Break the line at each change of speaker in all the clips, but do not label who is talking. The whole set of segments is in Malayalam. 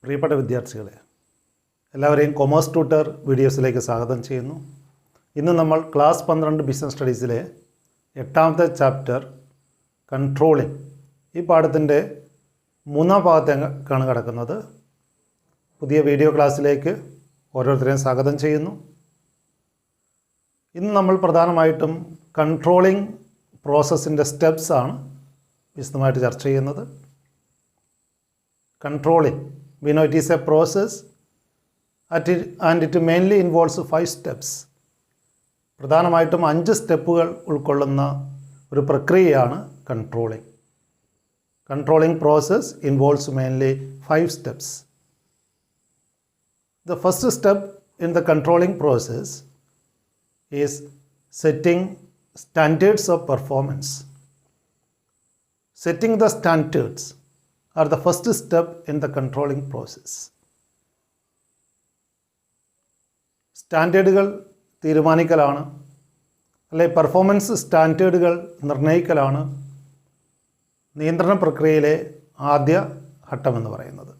പ്രിയപ്പെട്ട വിദ്യാർത്ഥികളെ, എല്ലാവരെയും കൊമേഴ്സ് ട്യൂട്ടർ വീഡിയോസിലേക്ക് സ്വാഗതം ചെയ്യുന്നു. ഇന്ന് നമ്മൾ ക്ലാസ് 12 ബിസിനസ് സ്റ്റഡീസിലെ 8ാമത്തെ ചാപ്റ്റർ കൺട്രോളിംഗ് ഈ പാഠത്തിൻ്റെ 3ാം ഭാഗത്തേക്കാണ് കിടക്കുന്നത്. പുതിയ വീഡിയോ ക്ലാസ്സിലേക്ക് ഓരോരുത്തരെയും സ്വാഗതം ചെയ്യുന്നു. ഇന്ന് നമ്മൾ പ്രധാനമായിട്ടും കൺട്രോളിംഗ് പ്രോസസ്സിൻ്റെ സ്റ്റെപ്സാണ് വിശദമായിട്ട് ചർച്ച ചെയ്യുന്നത്. Controlling, we know it is a process and it mainly involves 5 steps. പ്രധാനമായിട്ടും 5 സ്റ്റെപ്പുകൾ ഉൾക്കൊള്ളുന്ന ഒരു പ്രക്രിയയാണ് controlling. Controlling process involves mainly 5 steps. The first step in the controlling process is setting standards of performance. Setting the standards are the first step in the controlling process. സ്റ്റാൻഡേർഡുകൾ തീരുമാനിക്കലാണ്, അല്ലെങ്കിൽ പെർഫോമൻസ് സ്റ്റാൻഡേർഡുകൾ നിർണ്ണയിക്കലാണ് നിയന്ത്രണ പ്രക്രിയയിലെ ആദ്യ ഘട്ടമെന്ന് പറയുന്നത്.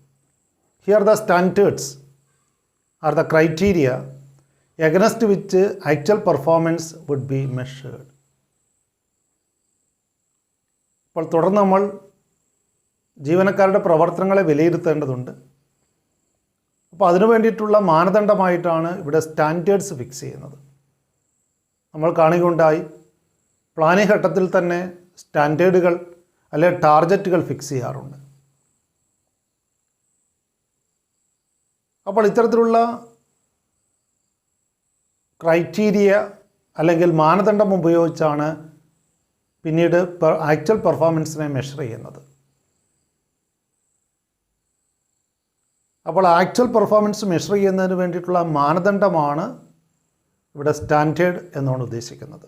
Here the standards are the criteria against which actual performance would be measured. അപ്പോൾ തുടർന്ന് നമ്മൾ ജീവനക്കാരുടെ പ്രവർത്തനങ്ങളെ വിലയിരുത്തേണ്ടതുണ്ട്. അപ്പോൾ അതിനു വേണ്ടിയിട്ടുള്ള മാനദണ്ഡമായിട്ടാണ് ഇവിടെ സ്റ്റാൻഡേർഡ്സ് ഫിക്സ് ചെയ്യുന്നത്. നമ്മൾ കാണുകയുണ്ടായി, പ്ലാനിംഗ് ഘട്ടത്തിൽ തന്നെ സ്റ്റാൻഡേർഡുകൾ അല്ലെങ്കിൽ ടാർഗറ്റുകൾ ഫിക്സ് ചെയ്യാറുണ്ട്. അപ്പോൾ ഇത്തരത്തിലുള്ള ക്രൈറ്റീരിയ അല്ലെങ്കിൽ മാനദണ്ഡം ഉപയോഗിച്ചാണ് പിന്നീട് ആക്ച്വൽ പെർഫോമൻസിനെ മെഷർ ചെയ്യുന്നത്. അപ്പോൾ ആക്ച്വൽ പെർഫോമൻസ് മെഷർ ചെയ്യുന്നതിന് വേണ്ടിയിട്ടുള്ള മാനദണ്ഡമാണ് ഇവിടെ സ്റ്റാൻഡേർഡ് എന്നാണ് ഉദ്ദേശിക്കുന്നത്.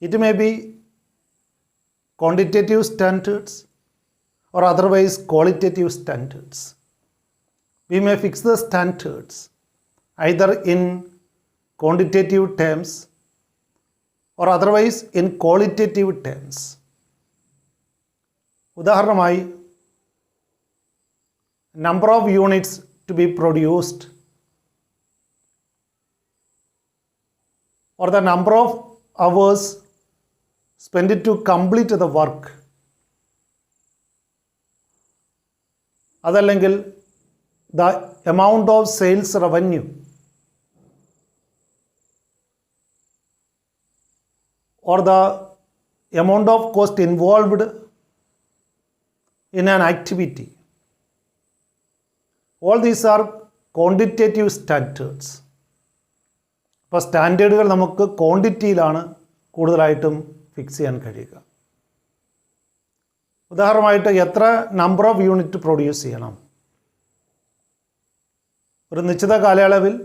It may be quantitative standards or otherwise qualitative standards. We may fix the standards either in quantitative terms or otherwise in qualitative terms. ഉദാഹരണമായി, number of units to be produced or the number of hours spent to complete the work. അതല്ലെങ്കിൽ the amount of sales revenue or the amount of cost involved in an activity. All these are quantitative standards. അപ്പോൾ സ്റ്റാൻഡേർഡുകൾ നമുക്ക് ക്വാണ്ടിറ്റിയിലാണ് കൂടുതലായിട്ടും ഫിക്സ് ചെയ്യാൻ കഴിയുക. ഉദാഹരണമായിട്ട്, എത്ര നമ്പർ ഓഫ് യൂണിറ്റ് പ്രൊഡ്യൂസ് ചെയ്യണം, ഒരു നിശ്ചിത കാലയളവിൽ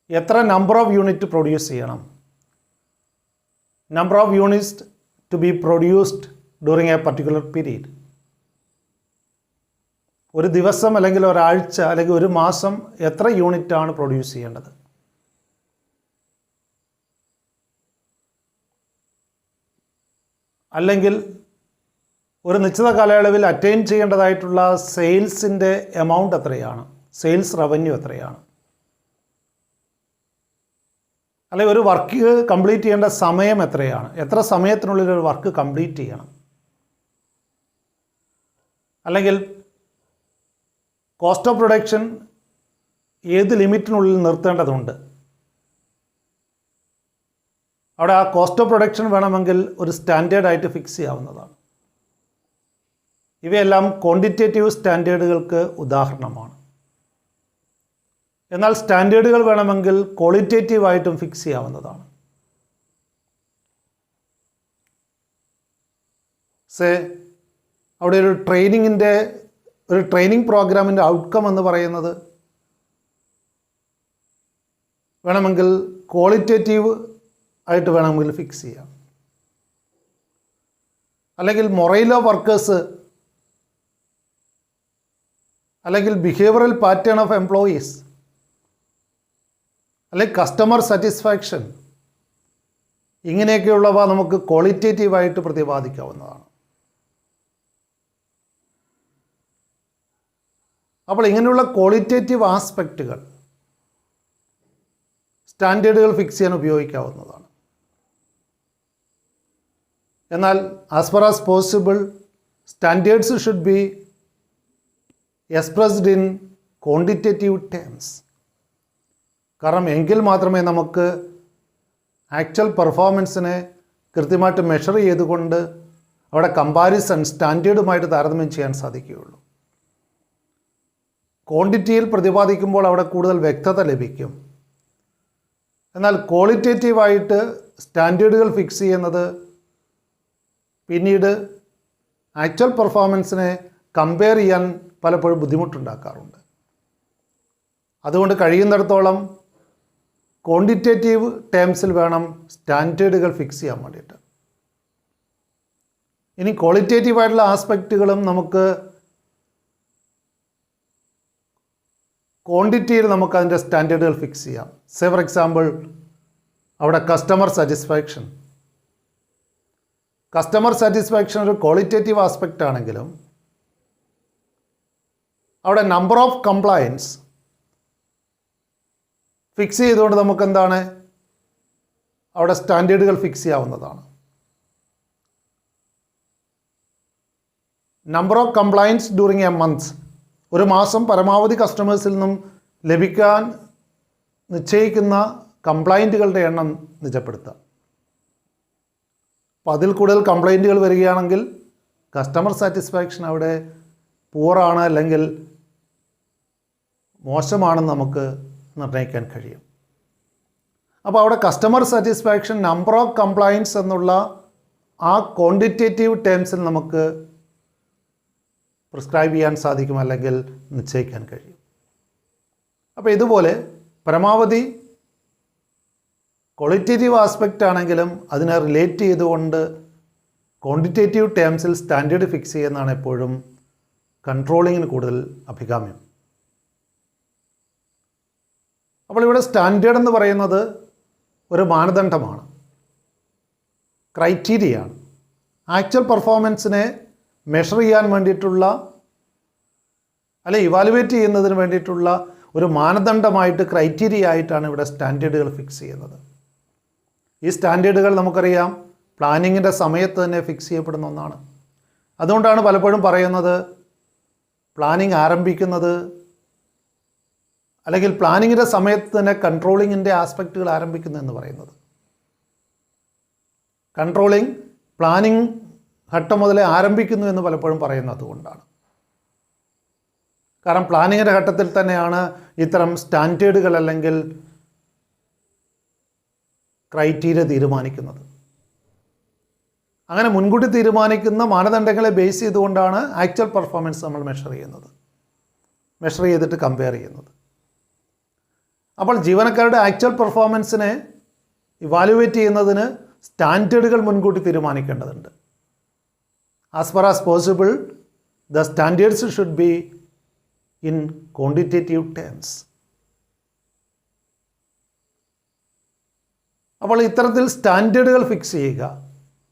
എത്ര നമ്പർ ഓഫ് യൂണിറ്റ് പ്രൊഡ്യൂസ് ചെയ്യണം, number of units to be produced during a particular period. ഒരു ദിവസം അല്ലെങ്കിൽ ഒരാഴ്ച അല്ലെങ്കിൽ ഒരു മാസം എത്ര യൂണിറ്റാണ് പ്രൊഡ്യൂസ് ചെയ്യേണ്ടത്. അല്ലെങ്കിൽ ഒരു നിശ്ചിത കാലയളവിൽ അറ്റൈൻ ചെയ്യേണ്ടതായിട്ടുള്ള സെയിൽസിൻ്റെ എമൗണ്ട് എത്രയാണ്, സെയിൽസ് റവന്യൂ എത്രയാണ്. അല്ലെങ്കിൽ ഒരു വർക്ക് കംപ്ലീറ്റ് ചെയ്യേണ്ട സമയം എത്രയാണ്, എത്ര സമയത്തിനുള്ളിൽ ഒരു വർക്ക് കംപ്ലീറ്റ് ചെയ്യണം. അല്ലെങ്കിൽ കോസ്റ്റ് ഓഫ് പ്രൊഡക്ഷൻ ഏത് ലിമിറ്റിനുള്ളിൽ നിർത്തേണ്ടതുണ്ട്. അവിടെ ആ കോസ്റ്റ് ഓഫ് പ്രൊഡക്ഷൻ വേണമെങ്കിൽ ഒരു സ്റ്റാൻഡേർഡായിട്ട് ഫിക്സ് ചെയ്യാവുന്നതാണ്. ഇവയെല്ലാം ക്വാണ്ടിറ്റേറ്റീവ് സ്റ്റാൻഡേർഡുകൾക്ക് ഉദാഹരണമാണ്. എന്നാൽ സ്റ്റാൻഡേർഡുകൾ വേണമെങ്കിൽ ക്വാളിറ്റേറ്റീവായിട്ടും ഫിക്സ് ചെയ്യാവുന്നതാണ്. അവിടെ ഒരു ട്രെയിനിങ് പ്രോഗ്രാമിൻ്റെ ഔട്ട്കം എന്ന് പറയുന്നത് വേണമെങ്കിൽ ക്വാളിറ്റേറ്റീവ് ആയിട്ട് വേണമെങ്കിൽ ഫിക്സ് ചെയ്യാം. അല്ലെങ്കിൽ മൊറൈൽ ഓഫ് വർക്കേഴ്സ്, അല്ലെങ്കിൽ ബിഹേവിയറൽ പാറ്റേൺ ഓഫ് എംപ്ലോയീസ്, അല്ലെങ്കിൽ കസ്റ്റമർ സാറ്റിസ്ഫാക്ഷൻ, ഇങ്ങനെയൊക്കെയുള്ളവ നമുക്ക് ക്വാളിറ്റേറ്റീവായിട്ട് പ്രതിപാദിക്കാവുന്നതാണ്. അപ്പോൾ ഇങ്ങനെയുള്ള ക്വാളിറ്റേറ്റീവ് ആസ്പെക്റ്റുകൾ സ്റ്റാൻഡേർഡുകൾ ഫിക്സ് ചെയ്യാൻ ഉപയോഗിക്കാവുന്നതാണ്. എന്നാൽ as far as possible standards should be expressed in quantitative terms. കാരണം എങ്കിൽ മാത്രമേ നമുക്ക് ആക്ച്വൽ പെർഫോമൻസിനെ കൃത്യമായിട്ട് മെഷർ ചെയ്തുകൊണ്ട് അവിടെ കമ്പാരിസൺ സ്റ്റാൻഡേർഡുമായിട്ട് താരതമ്യം ചെയ്യാൻ സാധിക്കുകയുള്ളൂ. ക്വാണ്ടിറ്റിയിൽ പ്രതിപാദിക്കുമ്പോൾ അവിടെ കൂടുതൽ വ്യക്തത ലഭിക്കും. എന്നാൽ ക്വാളിറ്റേറ്റീവായിട്ട് സ്റ്റാൻഡേർഡുകൾ ഫിക്സ് ചെയ്യുന്നത് പിന്നീട് ആക്ച്വൽ പെർഫോമൻസിനെ കമ്പയർ ചെയ്യാൻ പലപ്പോഴും ബുദ്ധിമുട്ടുണ്ടാക്കാറുണ്ട്. അതുകൊണ്ട് കഴിയുന്നിടത്തോളം ക്വാണ്ടിറ്റേറ്റീവ് ടേംസിൽ വേണം സ്റ്റാൻഡേർഡുകൾ ഫിക്സ് ചെയ്യാൻ വേണ്ടിയിട്ട്. ഇനി ക്വാളിറ്റേറ്റീവായിട്ടുള്ള ആസ്പെക്റ്റുകളും നമുക്ക് ക്വാണ്ടിറ്റിയിൽ നമുക്ക് അതിൻ്റെ സ്റ്റാൻഡേർഡുകൾ ഫിക്സ് ചെയ്യാം. സേ ഫോർ എക്സാമ്പിൾ അവിടെ കസ്റ്റമർ സാറ്റിസ്ഫാക്ഷൻ ഒരു ക്വാളിറ്റേറ്റീവ് ആസ്പെക്റ്റ് ആണെങ്കിലും അവിടെ നമ്പർ ഓഫ് കംപ്ലയൻസ് ഫിക്സ് ചെയ്തുകൊണ്ട് നമുക്ക് എന്താണ് അവിടെ സ്റ്റാൻഡേർഡുകൾ ഫിക്സ് ചെയ്യാവുന്നതാണ്. Number of compliance during A month, ഒരു മാസം പരമാവധി കസ്റ്റമേഴ്സിൽ നിന്നും ലഭിക്കാൻ നിശ്ചയിക്കുന്ന കംപ്ലൈൻറ്റുകളുടെ എണ്ണം നിജപ്പെടുത്താം. അപ്പോൾ അതിൽ കൂടുതൽ കംപ്ലൈൻറ്റുകൾ വരികയാണെങ്കിൽ കസ്റ്റമർ സാറ്റിസ്ഫാക്ഷൻ അവിടെ പൂറാണ് അല്ലെങ്കിൽ മോശമാണെന്ന് നമുക്ക് നിർണ്ണയിക്കാൻ കഴിയും. അപ്പോൾ അവിടെ customer satisfaction number of complaints എന്നുള്ള ആ ക്വാണ്ടിറ്റേറ്റീവ് ടേംസിൽ നമുക്ക് പ്രിസ്ക്രൈബ് ചെയ്യാൻ സാധിക്കും, അല്ലെങ്കിൽ നിശ്ചയിക്കാൻ കഴിയും. അപ്പോൾ ഇതുപോലെ പരമാവധി ക്വാളിറ്റേറ്റീവ് ആസ്പെക്റ്റ് ആണെങ്കിലും അതിനെ റിലേറ്റ് ചെയ്തുകൊണ്ട് ക്വാണ്ടിറ്റേറ്റീവ് ടേംസിൽ സ്റ്റാൻഡേർഡ് ഫിക്സ് ചെയ്യുന്നതാണ് എപ്പോഴും കൺട്രോളിങ്ങിന് കൂടുതൽ അഭികാമ്യം. അപ്പോൾ ഇവിടെ സ്റ്റാൻഡേർഡ് എന്ന് പറയുന്നത് ഒരു മാനദണ്ഡമാണ്, ക്രൈറ്റീരിയയാണ്. ആക്ച്വൽ പെർഫോമൻസിനെ മെഷർ ചെയ്യാൻ വേണ്ടിയിട്ടുള്ള അല്ലെ ഇവാലുവേറ്റ് ചെയ്യുന്നതിന് വേണ്ടിയിട്ടുള്ള ഒരു മാനദണ്ഡമായിട്ട് ക്രൈറ്റീരിയ ആയിട്ടാണ് ഇവിടെ സ്റ്റാൻഡേർഡുകൾ ഫിക്സ് ചെയ്യുന്നത്. ഈ സ്റ്റാൻഡേർഡുകൾ നമുക്കറിയാം പ്ലാനിങ്ങിൻ്റെ സമയത്ത് തന്നെ ഫിക്സ് ചെയ്യപ്പെടുന്ന ഒന്നാണ്. അതുകൊണ്ടാണ് പലപ്പോഴും പറയുന്നത് പ്ലാനിങ് ആരംഭിക്കുന്നത് അല്ലെങ്കിൽ പ്ലാനിങ്ങിൻ്റെ സമയത്ത് തന്നെ കൺട്രോളിങ്ങിൻ്റെ ആസ്പെക്റ്റുകൾ ആരംഭിക്കുന്നു എന്ന് പറയുന്നത്. കൺട്രോളിങ് പ്ലാനിങ് ഘട്ടം മുതലേ ആരംഭിക്കുന്നു എന്ന് പലപ്പോഴും പറയുന്നത് അതുകൊണ്ടാണ്. കാരണം പ്ലാനിങ്ങിൻ്റെ ഘട്ടത്തിൽ തന്നെയാണ് ഇത്തരം സ്റ്റാൻഡേർഡുകൾ അല്ലെങ്കിൽ ക്രൈറ്റീരിയ തീരുമാനിക്കുന്നത്. അങ്ങനെ മുൻകൂട്ടി തീരുമാനിക്കുന്ന മാനദണ്ഡങ്ങളെ ബേസ് ചെയ്തുകൊണ്ടാണ് ആക്ച്വൽ പെർഫോമൻസ് നമ്മൾ മെഷർ ചെയ്തിട്ട് കമ്പയർ ചെയ്യുന്നത്. അപ്പോൾ ജീവനക്കാരുടെ ആക്ച്വൽ പെർഫോമൻസിനെ ഇവാലുവേറ്റ് ചെയ്യുന്നതിന് സ്റ്റാൻഡേർഡുകൾ മുൻകൂട്ടി തീരുമാനിക്കേണ്ടതുണ്ട്. As far as possible the standards should be in quantitative terms. അപ്പോൾ ഇത്തരത്തിൽ സ്റ്റാൻഡേർഡുകൾ ഫിക്സ് ചെയ്യുക,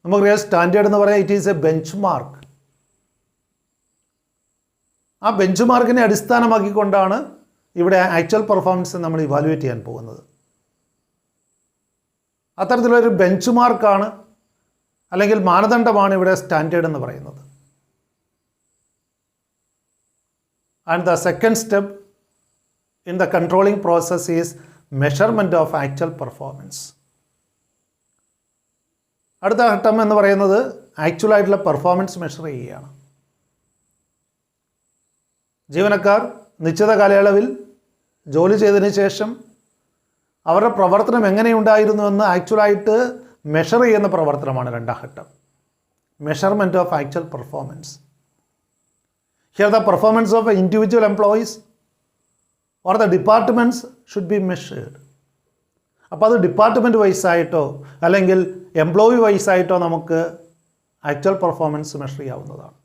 നമുക്കറിയാം സ്റ്റാൻഡേർഡ് എന്ന് പറയാം it is A bench mark. ആ ബെഞ്ച് മാർക്കിനെ അടിസ്ഥാനമാക്കിക്കൊണ്ടാണ് ഇവിടെ ആക്ച്വൽ പെർഫോമൻസ് നമ്മൾ ഇവാലുവേറ്റ് ചെയ്യാൻ പോകുന്നത്. അത്തരത്തിലൊരു ബെഞ്ച് മാർക്കാണ് അല്ലെങ്കിൽ മാനദണ്ഡമാണ് ഇവിടെ സ്റ്റാൻഡേർഡ് എന്ന് പറയുന്നത്. And the second step in the controlling process is measurement of actual performance. അടുത്ത ഘട്ടം എന്ന് പറയുന്നത് ആക്ച്വലായിട്ടുള്ള പെർഫോമൻസ് മെഷർ ചെയ്യുകയാണ്. ജീവനക്കാർ നിശ്ചിത കാലയളവിൽ ജോലി ചെയ്തതിന് ശേഷം അവരുടെ പ്രവർത്തനം എങ്ങനെയുണ്ടായിരുന്നുവെന്ന് ആക്ച്വലായിട്ട് മെഷർ ചെയ്യുന്ന പ്രവർത്തനമാണ് രണ്ടാം ഘട്ടം, measurement of actual performance. Here the performance of individual employees or the departments should be measured. അപ്പോൾ അത് ഡിപ്പാർട്ട്മെൻറ്റ് വൈസായിട്ടോ അല്ലെങ്കിൽ എംപ്ലോയി വൈസായിട്ടോ നമുക്ക് ആക്ച്വൽ പെർഫോമൻസ് മെഷർ ചെയ്യാവുന്നതാണ്.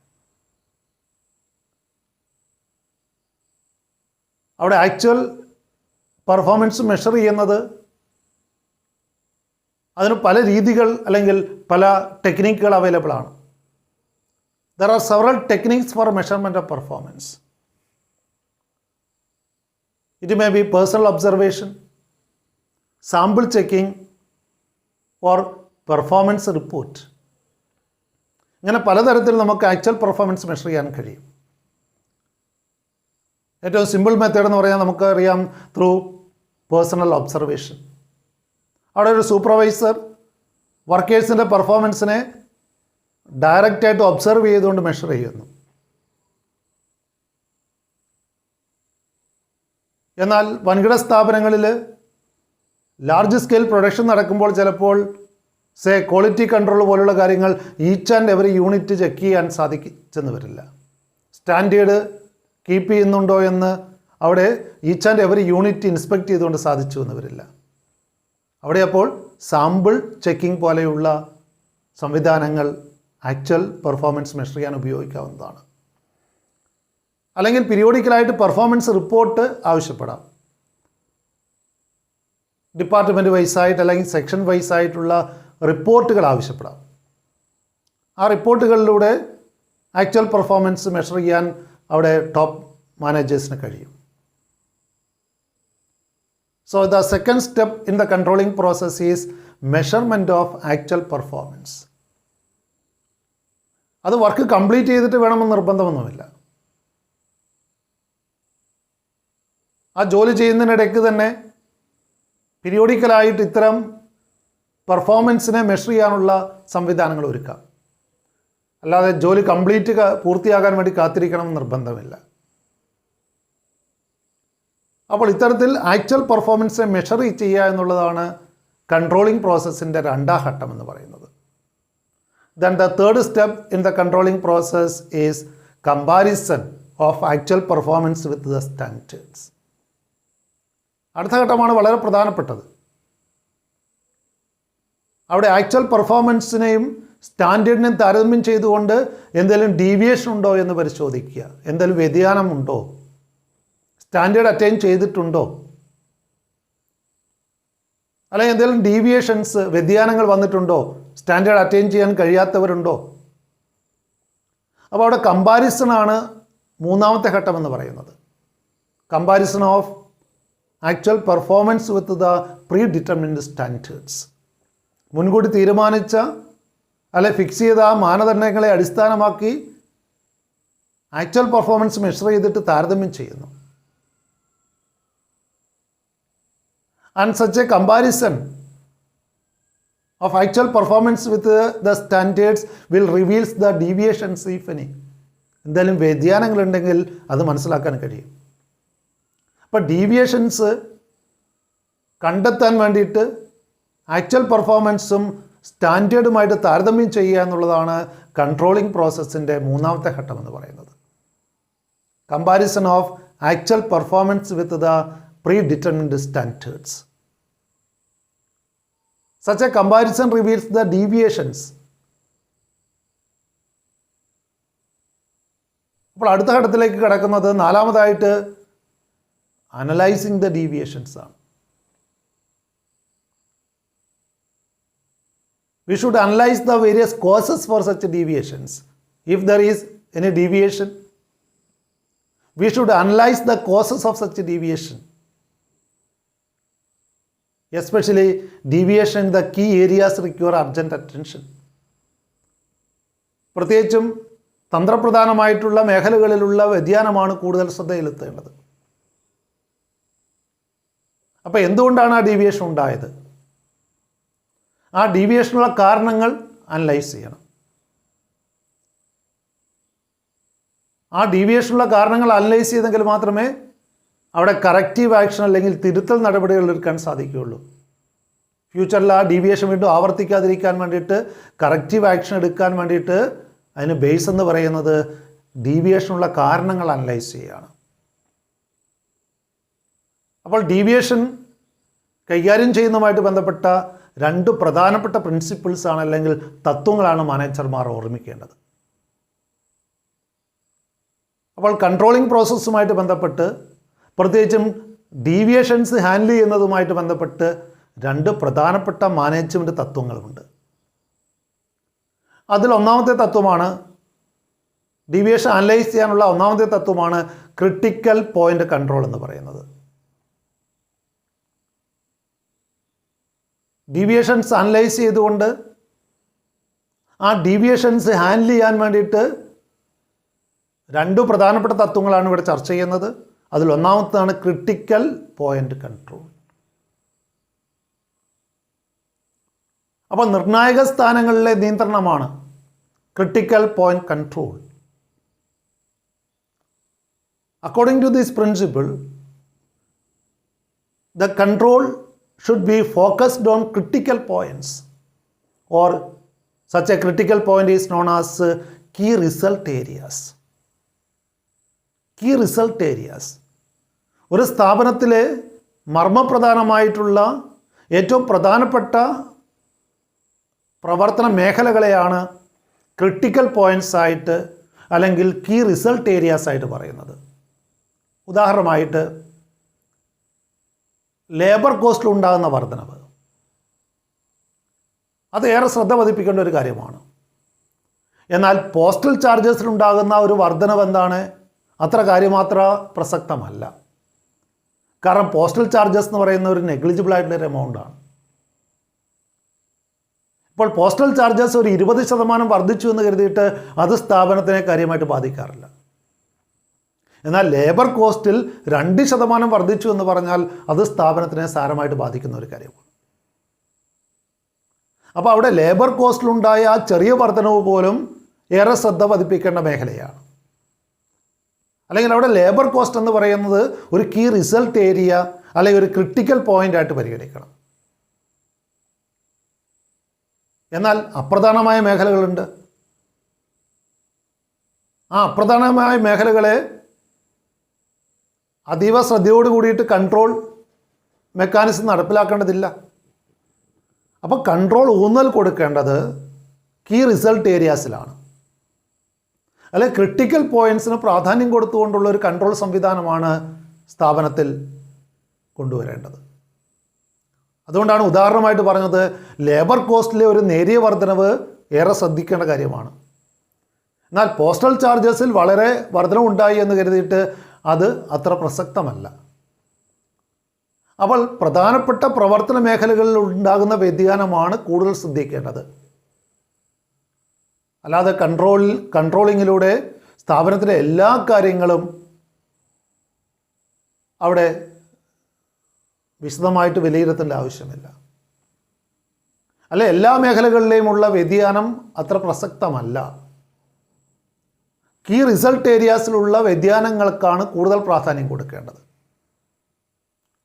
അവിടെ ആക്ച്വൽ പെർഫോമൻസ് മെഷർ ചെയ്യുന്നത് അതിന് പല രീതികൾ അല്ലെങ്കിൽ പല ടെക്നിക്കുകൾ അവൈലബിൾ ആണ്. There are several techniques for measurement of performance. It may be personal observation, sample checking or performance report. ഇങ്ങനെ പലതരത്തിൽ നമുക്ക് ആക്ച്വൽ പെർഫോമൻസ് മെഷർ ചെയ്യാൻ കഴിയും. ഏറ്റവും സിമ്പിൾ മെത്തേഡ് എന്ന് പറയാൻ നമുക്കറിയാം ത്രൂ പേഴ്സണൽ ഒബ്സർവേഷൻ. അവിടെ ഒരു സൂപ്പർവൈസർ വർക്കേഴ്സിൻ്റെ പെർഫോമൻസിനെ ഡയറക്റ്റായിട്ട് ഒബ്സർവ് ചെയ്തുകൊണ്ട് മെഷർ ചെയ്യുന്നു. എന്നാൽ വൻകിട സ്ഥാപനങ്ങളിൽ ലാർജ് സ്കെയിൽ പ്രൊഡക്ഷൻ നടക്കുമ്പോൾ ചിലപ്പോൾ ക്വാളിറ്റി കൺട്രോൾ പോലുള്ള കാര്യങ്ങൾ each and every unit check ചെയ്യാൻ സാധിച്ചെന്ന് വരില്ല. സ്റ്റാൻഡേർഡ് കീപ്പ് ചെയ്യുന്നുണ്ടോ എന്ന് അവിടെ each and every unit inspect ചെയ്തുകൊണ്ട് സാധിച്ചു എന്ന് വരില്ല. അവിടെ അപ്പോൾ സാമ്പിൾ ചെക്കിംഗ് പോലെയുള്ള സംവിധാനങ്ങൾ ആക്ച്വൽ പെർഫോമൻസ് മെഷർ ചെയ്യാൻ ഉപയോഗിക്കാവുന്നതാണ്. അല്ലെങ്കിൽ പീരിയോഡിക്കലായിട്ട് പെർഫോമൻസ് റിപ്പോർട്ട് ആവശ്യപ്പെടാം. ഡിപ്പാർട്ട്മെൻറ്റ് വൈസായിട്ട് അല്ലെങ്കിൽ സെക്ഷൻ വൈസായിട്ടുള്ള റിപ്പോർട്ടുകൾ ആവശ്യപ്പെടാം. ആ റിപ്പോർട്ടുകളിലൂടെ ആക്ച്വൽ പെർഫോമൻസ് മെഷർ ചെയ്യാൻ അവിടെ ടോപ്പ് മാനേജേഴ്സിന് കഴിയും. So the second step in the controlling process is measurement of actual performance. അത് വർക്ക് കംപ്ലീറ്റ് ചെയ്തിട്ട് വേണമെന്ന് നിർബന്ധമൊന്നുമില്ല. ആ ജോലി ചെയ്യുന്നതിനിടയ്ക്ക് തന്നെ പീരിയോഡിക്കലായിട്ട് ഇത്തരം പെർഫോമൻസിനെ മെഷർ ചെയ്യാനുള്ള സംവിധാനങ്ങൾ ഒരുക്കാം. അല്ലാതെ ജോലി പൂർത്തിയാകാൻ വേണ്ടി കാത്തിരിക്കണമെന്ന് നിർബന്ധമില്ല. അപ്പോൾ ഇത്തരത്തിൽ ആക്ച്വൽ പെർഫോമൻസിനെ മെഷർ ചെയ്യുക എന്നുള്ളതാണ് കൺട്രോളിംഗ് പ്രോസസ്സിൻ്റെ രണ്ടാം ഘട്ടം എന്ന് പറയുന്നത്. Then the third step in the controlling process is comparison of actual performance with the standards. അടുത്ത ഘട്ടമാണ് വളരെ പ്രധാനപ്പെട്ടത്. അവിടെ ആക്ച്വൽ പെർഫോമൻസിനെയും സ്റ്റാൻഡേർഡിനെയും താരതമ്യം ചെയ്തുകൊണ്ട് എന്തെങ്കിലും ഡീവിയേഷൻ ഉണ്ടോ എന്ന് പരിശോധിക്കുക. എന്തെങ്കിലും വ്യതിയാനമുണ്ടോ, സ്റ്റാൻഡേർഡ് അറ്റൈൻ ചെയ്തിട്ടുണ്ടോ, അല്ലെങ്കിൽ എന്തെങ്കിലും ഡീവിയേഷൻസ് വ്യതിയാനങ്ങൾ വന്നിട്ടുണ്ടോ, സ്റ്റാൻഡേർഡ് അറ്റൈൻ ചെയ്യാൻ കഴിയാത്തവരുണ്ടോ. അപ്പോൾ അവിടെ കമ്പാരിസണാണ് മൂന്നാമത്തെ ഘട്ടം എന്ന് പറയുന്നത്. Comparison of actual performance with the pre determined standards. മുൻകൂട്ടി തീരുമാനിച്ച അല്ലെ ഫിക്സ് ചെയ്ത ആ മാനദണ്ഡങ്ങളെ അടിസ്ഥാനമാക്കി ആക്ച്വൽ പെർഫോമൻസ് മെഷർ ചെയ്തിട്ട് താരതമ്യം ചെയ്യുന്നു. And such a comparison of actual performance with the standards will reveals the deviations if any. എന്തെങ്കിലും വ്യതിയാനങ്ങളുണ്ടെങ്കിൽ അത് മനസ്സിലാക്കാൻ കഴിയും. അപ്പോൾ ഡീവിയേഷൻസ് കണ്ടെത്താൻ വേണ്ടിയിട്ട് ആക്ച്വൽ പെർഫോമൻസും സ്റ്റാൻഡേർഡുമായിട്ട് താരതമ്യം ചെയ്യുക എന്നുള്ളതാണ് കൺട്രോളിംഗ് പ്രോസസ്സിൻ്റെ മൂന്നാമത്തെ ഘട്ടം എന്ന് പറയുന്നത്. Comparison of actual performance with the predetermined standards. Such a comparison reveals the deviations. അപ്പോൾ അടുത്ത ഘട്ടത്തിലേക്ക് കടക്കുന്നത് നാലാമതായിട്ട് അനലൈസിങ് ദ ഡീവിയേഷൻസ് ആണ്. We should analyze the various causes for such deviations. If there is any deviation, we should analyze the causes of such deviation. Especially deviation in the key areas require urgent attention. പ്രത്യേകിച്ചും തന്ത്രപ്രധാനമായിട്ടുള്ള മേഖലകളിലുള്ള വ്യതിയാനമാണ് കൂടുതൽ ശ്രദ്ധയിലെത്തേണ്ടത്. അപ്പോൾ എന്തുകൊണ്ടാണ് ആ ഡീവിയേഷൻ ഉണ്ടായത്? ആ ഡീവിയേഷനുള്ള കാരണങ്ങൾ അനലൈസ് ചെയ്യണം. ആ ഡീവിയേഷനുള്ള കാരണങ്ങൾ അനലൈസ് ചെയ്തെങ്കിൽ മാത്രമേ അവിടെ കറക്റ്റീവ് ആക്ഷൻ അല്ലെങ്കിൽ തിരുത്തൽ നടപടികൾ എടുക്കാൻ സാധിക്കുകയുള്ളൂ. ഫ്യൂച്ചറിൽ ആ ഡീവിയേഷൻ വീണ്ടും ആവർത്തിക്കാതിരിക്കാൻ വേണ്ടിയിട്ട് കറക്റ്റീവ് ആക്ഷൻ എടുക്കാൻ വേണ്ടിയിട്ട് അതിന് ബേസ് എന്ന് പറയുന്നത് ഡീവിയേഷനുള്ള കാരണങ്ങൾ അനലൈസ് ചെയ്യുകയാണ്. അപ്പോൾ ഡീവിയേഷൻ കൈകാര്യം ചെയ്യുന്നതുമായിട്ട് ബന്ധപ്പെട്ട രണ്ട് പ്രധാനപ്പെട്ട പ്രിൻസിപ്പിൾസാണ് അല്ലെങ്കിൽ തത്വങ്ങളാണ് മാനേജർമാർ ഓർമ്മിക്കേണ്ടത്. അപ്പോൾ കൺട്രോളിംഗ് പ്രോസസ്സുമായിട്ട് ബന്ധപ്പെട്ട് പ്രത്യേകിച്ചും ഡീവിയേഷൻസ് ഹാൻഡിൽ ചെയ്യുന്നതുമായിട്ട് ബന്ധപ്പെട്ട് രണ്ട് പ്രധാനപ്പെട്ട മാനേജ്മെൻറ്റ് തത്വങ്ങളുമുണ്ട്. അതിൽ ഒന്നാമത്തെ തത്വമാണ് ഡീവിയേഷൻ അനലൈസ് ചെയ്യാനുള്ള ഒന്നാമത്തെ തത്വമാണ് ക്രിട്ടിക്കൽ പോയിൻ്റ് കൺട്രോൾ എന്ന് പറയുന്നത്. ഡീവിയേഷൻസ് അനലൈസ് ചെയ്തുകൊണ്ട് ആ ഡീവിയേഷൻസ് ഹാൻഡിൽ ചെയ്യാൻ വേണ്ടിയിട്ട് 2 പ്രധാനപ്പെട്ട തത്വങ്ങളാണ് ഇവിടെ ചർച്ച ചെയ്യുന്നത്. അതിലൊന്നാമത്തേതാണ് ക്രിട്ടിക്കൽ പോയിൻ്റ് കൺട്രോൾ. അപ്പോൾ നിർണായക സ്ഥാനങ്ങളിലെ നിയന്ത്രണമാണ് critical point control. According to this principle, the control should be focused on critical points, or such a critical point is known as key result areas. Key result areas. ഒരു സ്ഥാപനത്തിലെ മർമ്മപ്രധാനമായിട്ടുള്ള ഏറ്റവും പ്രധാനപ്പെട്ട പ്രവർത്തന മേഖലകളെയാണ് ക്രിട്ടിക്കൽ പോയിൻറ്റ്സ് ആയിട്ട് അല്ലെങ്കിൽ കീ റിസൾട്ട് ഏരിയാസ് ആയിട്ട് പറയുന്നത്. ഉദാഹരണമായിട്ട് ലേബർ കോസ്റ്റിലുണ്ടാകുന്ന വർധനവ്, അത് ഏറെ ശ്രദ്ധ പതിപ്പിക്കേണ്ട ഒരു കാര്യമാണ്. എന്നാൽ പോസ്റ്റൽ ചാർജസിലുണ്ടാകുന്ന ഒരു വർധനവ് എന്താണ്? അത്ര കാര്യമാത്ര പ്രസക്തമല്ല. കാരണം പോസ്റ്റൽ ചാർജസ് എന്ന് പറയുന്ന ഒരു നെഗ്ലിജിബിൾ ആയിട്ടുള്ളൊരു എമൗണ്ടാണ്. ഇപ്പോൾ പോസ്റ്റൽ ചാർജസ് ഒരു 20% വർദ്ധിച്ചു എന്ന് കരുതിയിട്ട് അത് സ്ഥാപനത്തിനെ കാര്യമായിട്ട് ബാധിക്കാറില്ല. എന്നാൽ ലേബർ കോസ്റ്റിൽ 2% വർദ്ധിച്ചു എന്ന് പറഞ്ഞാൽ അത് സ്ഥാപനത്തിനെ സാരമായിട്ട് ബാധിക്കുന്ന ഒരു കാര്യമാണ്. അപ്പോൾ അവിടെ ലേബർ കോസ്റ്റിലുണ്ടായ ആ ചെറിയ വർധനവ് പോലും ഏറെ ശ്രദ്ധ പതിപ്പിക്കേണ്ട മേഖലയാണ്. അല്ലെങ്കിൽ അവിടെ ലേബർ കോസ്റ്റ് എന്ന് പറയുന്നത് ഒരു കീ റിസൾട്ട് ഏരിയ അല്ലെങ്കിൽ ഒരു ക്രിട്ടിക്കൽ പോയിൻ്റ് ആയിട്ട് പരിഗണിക്കണം. എന്നാൽ അപ്രധാനമായ മേഖലകളുണ്ട്. ആ അപ്രധാനമായ മേഖലകളെ അതീവ ശ്രദ്ധയോട് കൂടിയിട്ട് കൺട്രോൾ മെക്കാനിസം നടപ്പിലാക്കേണ്ടതില്ല. അപ്പോൾ കൺട്രോൾ ഊന്നൽ കൊടുക്കേണ്ടത് കീ റിസൾട്ട് ഏരിയാസിലാണ്. അല്ലെ ക്രിട്ടിക്കൽ പോയിൻറ്റ്സിന് പ്രാധാന്യം കൊടുത്തുകൊണ്ടുള്ള ഒരു കൺട്രോൾ സംവിധാനമാണ് സ്ഥാപനത്തിൽ കൊണ്ടുവരേണ്ടത്. അതുകൊണ്ടാണ് ഉദാഹരണമായിട്ട് പറഞ്ഞത് ലേബർ കോസ്റ്റിലെ ഒരു നേരിയ വർധനവ് ഏറെ ശ്രദ്ധിക്കേണ്ട കാര്യമാണ്. എന്നാൽ പോസ്റ്റൽ ചാർജസിൽ വളരെ വർധനവുണ്ടായി എന്ന് കരുതിയിട്ട് അത് അത്ര പ്രസക്തമല്ല. അപ്പോൾ പ്രധാനപ്പെട്ട പ്രവർത്തന മേഖലകളിൽ ഉണ്ടാകുന്ന വ്യതിയാനമാണ് കൂടുതൽ ശ്രദ്ധിക്കേണ്ടത്. അല്ലാതെ കൺട്രോളിങ്ങിലൂടെ സ്ഥാപനത്തിലെ എല്ലാ കാര്യങ്ങളും അവിടെ വിശദമായിട്ട് വിലയിരുത്തേണ്ട ആവശ്യമില്ല. അല്ലെ എല്ലാ മേഖലകളിലെയുമുള്ള വ്യതിയാനം അത്ര പ്രസക്തമല്ല. കീ റിസൾട്ട് ഏരിയാസിലുള്ള വ്യതിയാനങ്ങൾക്കാണ് കൂടുതൽ പ്രാധാന്യം കൊടുക്കേണ്ടത്.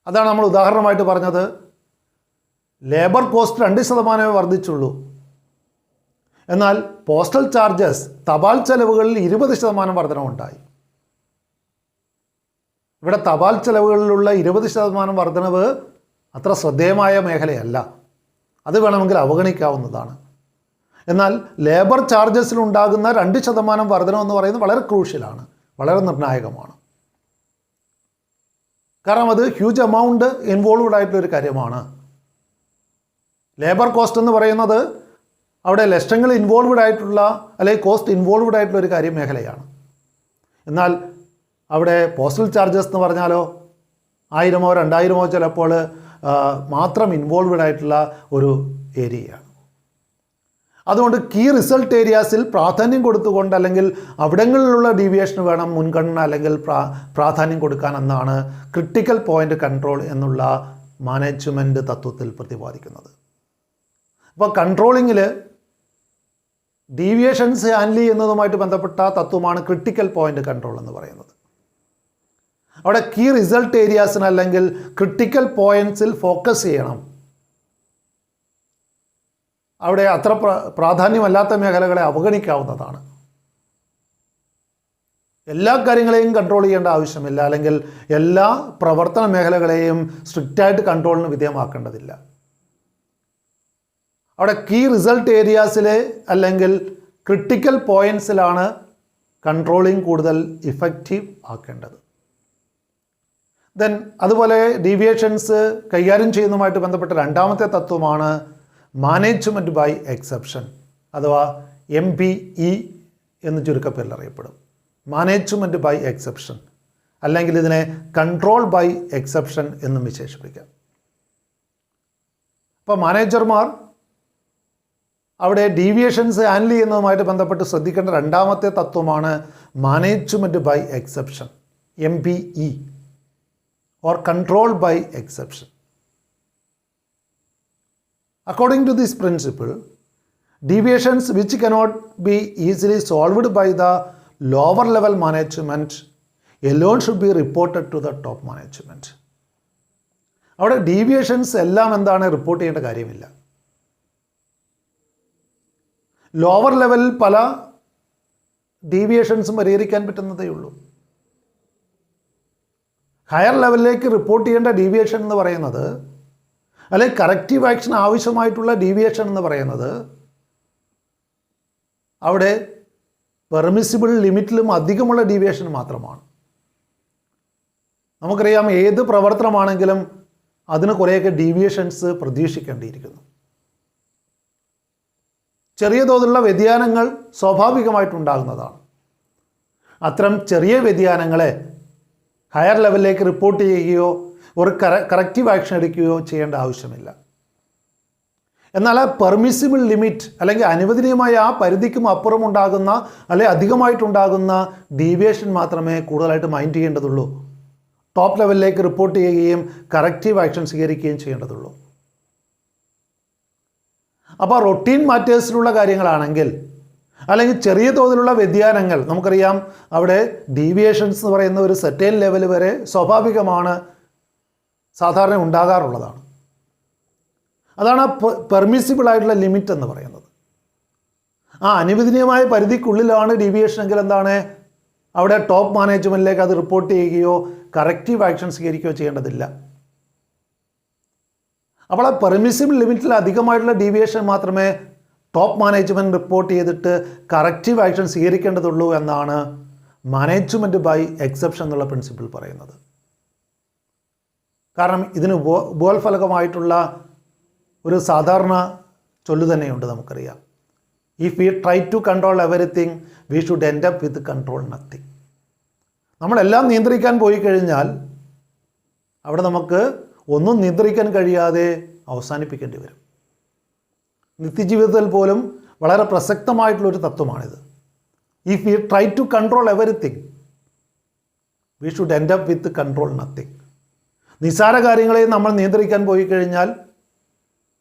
അതാണ് നമ്മൾ ഉദാഹരണമായിട്ട് പറഞ്ഞത്. Labour cost 2% വർദ്ധിച്ചുള്ളൂ. എന്നാൽ പോസ്റ്റൽ ചാർജസ് തപാൽ ചെലവുകളിൽ 20% വർധനവുണ്ടായി. ഇവിടെ തപാൽ ചെലവുകളിലുള്ള 20% വർധനവ് അത്ര ശ്രദ്ധേയമായ മേഖലയല്ല. അത് വേണമെങ്കിൽ അവഗണിക്കാവുന്നതാണ്. എന്നാൽ ലേബർ ചാർജസിലുണ്ടാകുന്ന 2% വർധനമെന്ന് പറയുന്നത് വളരെ ക്രൂഷ്യലാണ്, വളരെ നിർണായകമാണ്. കാരണം അത് ഹ്യൂജ് എമൗണ്ട് ഇൻവോൾവ്ഡ് ആയിട്ടുള്ളൊരു കാര്യമാണ്. ലേബർ കോസ്റ്റ് എന്ന് പറയുന്നത് അവിടെ ലക്ഷങ്ങൾ ഇൻവോൾവ്ഡ് ആയിട്ടുള്ള അല്ലെങ്കിൽ കോസ്റ്റ് ഇൻവോൾവ്ഡ് ആയിട്ടുള്ള ഒരു മേഖലയാണ്. എന്നാൽ അവിടെ പോസ്റ്റൽ ചാർജസ് എന്ന് പറഞ്ഞാലോ 1000 2000 ചിലപ്പോൾ മാത്രം ഇൻവോൾവ്ഡ് ആയിട്ടുള്ള ഒരു ഏരിയയാണ്. അതുകൊണ്ട് കീ റിസൾട്ട് ഏരിയാസിൽ പ്രാധാന്യം കൊടുത്തുകൊണ്ട് അല്ലെങ്കിൽ അവിടങ്ങളിലുള്ള ഡീവിയേഷന് വേണം മുൻഗണന അല്ലെങ്കിൽ പ്രാധാന്യം കൊടുക്കാൻ എന്നാണ് ക്രിട്ടിക്കൽ പോയിൻ്റ് കൺട്രോൾ എന്നുള്ള മാനേജ്മെൻറ്റ് തത്വത്തിൽ പ്രതിപാദിക്കുന്നത്. അപ്പോൾ കൺട്രോളിങ്ങിൽ ഡീവിയേഷൻസ് ഹാൻഡിൽ ചെയ്യുന്നതുമായിട്ട് ബന്ധപ്പെട്ട തത്വമാണ് ക്രിട്ടിക്കൽ പോയിൻ്റ് കൺട്രോൾ എന്ന് പറയുന്നത്. അവിടെ കീ റിസൾട്ട് ഏരിയാസിന് അല്ലെങ്കിൽ ക്രിട്ടിക്കൽ പോയിൻറ്റ്സിൽ ഫോക്കസ് ചെയ്യണം. അവിടെ അത്ര പ്രാധാന്യമല്ലാത്ത മേഖലകളെ അവഗണിക്കാവുന്നതാണ്. എല്ലാ കാര്യങ്ങളെയും കൺട്രോൾ ചെയ്യേണ്ട ആവശ്യമില്ല, അല്ലെങ്കിൽ എല്ലാ പ്രവർത്തന മേഖലകളെയും സ്ട്രിക്റ്റായിട്ട് കൺട്രോളിന് വിധേയമാക്കേണ്ടതില്ല. അവിടെ കീ റിസൾട്ട് ഏരിയാസിലെ അല്ലെങ്കിൽ ക്രിട്ടിക്കൽ പോയിൻറ്റ്സിലാണ് കൺട്രോളിങ് കൂടുതൽ ഇഫക്റ്റീവ് ആക്കേണ്ടത്. ദെൻ അതുപോലെ ഡീവിയേഷൻസ് കൈകാര്യം ചെയ്യുന്നതുമായിട്ട് ബന്ധപ്പെട്ട രണ്ടാമത്തെ തത്വമാണ് മാനേജ്മെൻറ്റ് ബൈ എക്സെപ്ഷൻ, അഥവാ MBE എന്ന് ചുരുക്കപ്പേരിൽ അറിയപ്പെടും. മാനേജ്മെൻറ്റ് ബൈ എക്സെപ്ഷൻ, അല്ലെങ്കിൽ ഇതിനെ കൺട്രോൾ ബൈ എക്സെപ്ഷൻ എന്നും വിശേഷിപ്പിക്കാം. അപ്പോൾ മാനേജർമാർ അവിടെ ഡീവിയേഷൻസ് ഹാൻഡിൽ ചെയ്യുന്നതുമായിട്ട് ബന്ധപ്പെട്ട് ശ്രദ്ധിക്കേണ്ട രണ്ടാമത്തെ തത്വമാണ് management by exception, MBE, or control by exception. According to this principle, deviations which cannot be easily solved by the lower level management alone should be reported to the top management. അവിടെ ഡീവിയേഷൻസ് എല്ലാം എന്താണ് റിപ്പോർട്ട് ചെയ്യേണ്ട കാര്യമില്ല. ലോവർ ലെവലിൽ പല ഡീവിയേഷൻസും പരിഹരിക്കാൻ പറ്റുന്നതേ ഉള്ളൂ. ഹയർ ലെവലിലേക്ക് റിപ്പോർട്ട് ചെയ്യേണ്ട ഡീവിയേഷൻ എന്ന് പറയുന്നത്, അല്ലെങ്കിൽ കറക്റ്റീവ് ആക്ഷൻ ആവശ്യമായിട്ടുള്ള ഡീവിയേഷൻ എന്ന് പറയുന്നത് അവിടെ പെർമിസിബിൾ ലിമിറ്റിലും അധികമുള്ള ഡീവിയേഷൻ മാത്രമാണ്. നമുക്കറിയാം, ഏത് പ്രവർത്തനമാണെങ്കിലും അതിന് കുറേയൊക്കെ ഡീവിയേഷൻസ് പ്രതീക്ഷിക്കേണ്ടിയിരിക്കുന്നു. ചെറിയ തോതിലുള്ള വ്യതിയാനങ്ങൾ സ്വാഭാവികമായിട്ടുണ്ടാകുന്നതാണ്. അത്തരം ചെറിയ വ്യതിയാനങ്ങളെ ഹയർ ലെവലിലേക്ക് റിപ്പോർട്ട് ചെയ്യുകയോ ഒരു കറക്റ്റീവ് ആക്ഷൻ എടുക്കുകയോ ചെയ്യേണ്ട ആവശ്യമില്ല. എന്നാൽ ആ പെർമിസിബിൾ ലിമിറ്റ് അല്ലെങ്കിൽ അനുവദനീയമായ ആ പരിധിക്കും അപ്പുറം ഉണ്ടാകുന്ന അല്ലെങ്കിൽ അധികമായിട്ടുണ്ടാകുന്ന ഡീവിയേഷൻ മാത്രമേ കൂടുതലായിട്ട് മൈൻഡ് ചെയ്യേണ്ടതുള്ളൂ. ടോപ്പ് ലെവലിലേക്ക് റിപ്പോർട്ട് ചെയ്യുകയും കറക്റ്റീവ് ആക്ഷൻ സ്വീകരിക്കുകയും ചെയ്യേണ്ടതുള്ളൂ. അപ്പോൾ റൊട്ടീൻ മാറ്റേഴ്സിലുള്ള കാര്യങ്ങളാണെങ്കിൽ അല്ലെങ്കിൽ ചെറിയ തോതിലുള്ള വ്യതിയാനങ്ങൾ, നമുക്കറിയാം അവിടെ ഡീവിയേഷൻസ് എന്ന് പറയുന്ന ഒരു സെർട്ടൈൻ ലെവൽ വരെ സ്വാഭാവികമാണ്, സാധാരണ ഉണ്ടാകാറുള്ളതാണ്. അതാണ് പെർമിസിബിൾ ആയിട്ടുള്ള ലിമിറ്റ് എന്ന് പറയുന്നത്. ആ അനുവദനീയമായ പരിധിക്കുള്ളിലാണ് ഡീവിയേഷൻ എങ്കിൽ എന്താണ്, അവിടെ ടോപ്പ് മാനേജ്മെൻറ്റിലേക്ക് അത് റിപ്പോർട്ട് ചെയ്യുകയോ കറക്റ്റീവ് ആക്ഷൻ സ്വീകരിക്കുകയോ ചെയ്യേണ്ടതില്ല. അപ്പോൾ ആ പെർമിസിബിൾ ലിമിറ്റിൽ അധികമായിട്ടുള്ള ഡീവിയേഷൻ മാത്രമേ ടോപ്പ് മാനേജ്മെൻറ്റ് റിപ്പോർട്ട് ചെയ്തിട്ട് കറക്റ്റീവ് ആക്ഷൻ സ്വീകരിക്കേണ്ടതുള്ളൂ എന്നാണ് മാനേജ്മെൻറ്റ് ബൈ എക്സെപ്ഷൻ എന്നുള്ള പ്രിൻസിപ്പിൾ പറയുന്നത്. കാരണം ഇതിന് ഉപോത്ഫലകമായിട്ടുള്ള ഒരു സാധാരണ ചൊല്ലു തന്നെയുണ്ട്, നമുക്കറിയാം. If we try to control everything we should end up with control nothing. നമ്മളെല്ലാം നിയന്ത്രിക്കാൻ പോയി കഴിഞ്ഞാൽ അവിടെ നമുക്ക് ഒന്നും നിയന്ത്രിക്കാൻ കഴിയാതെ അവസാനിപ്പിക്കേണ്ടി വരും. നിത്യജീവിതത്തിൽ പോലും വളരെ പ്രസക്തമായിട്ടുള്ളൊരു തത്വമാണിത്. If we try to control everything we should end up with control nothing. നിസ്സാര കാര്യങ്ങളെ നമ്മൾ നിയന്ത്രിക്കാൻ പോയി കഴിഞ്ഞാൽ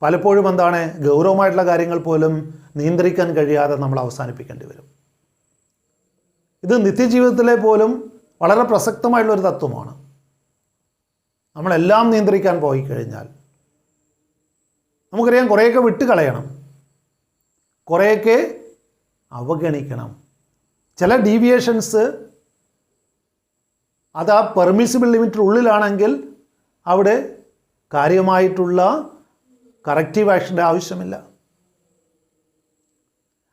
പലപ്പോഴും എന്താണ്, ഗൗരവമായിട്ടുള്ള കാര്യങ്ങൾ പോലും നിയന്ത്രിക്കാൻ കഴിയാതെ നമ്മൾ അവസാനിപ്പിക്കേണ്ടി വരും. ഇത് നിത്യജീവിതത്തിലെ പോലും വളരെ പ്രസക്തമായിട്ടുള്ളൊരു തത്വമാണ്. നമ്മളെല്ലാം നിയന്ത്രിക്കാൻ പോയി കഴിഞ്ഞാൽ നമുക്കറിയാം, കുറേയൊക്കെ വിട്ട് കളയണം, കുറേയൊക്കെ അവഗണിക്കണം. ചില ഡീവിയേഷൻസ് അത് ആ പെർമിസിബിൾ ലിമിറ്റിനുള്ളിലാണെങ്കിൽ അവിടെ കാര്യമായിട്ടുള്ള കറക്റ്റീവ് ആക്ഷൻ്റെ ആവശ്യമില്ല.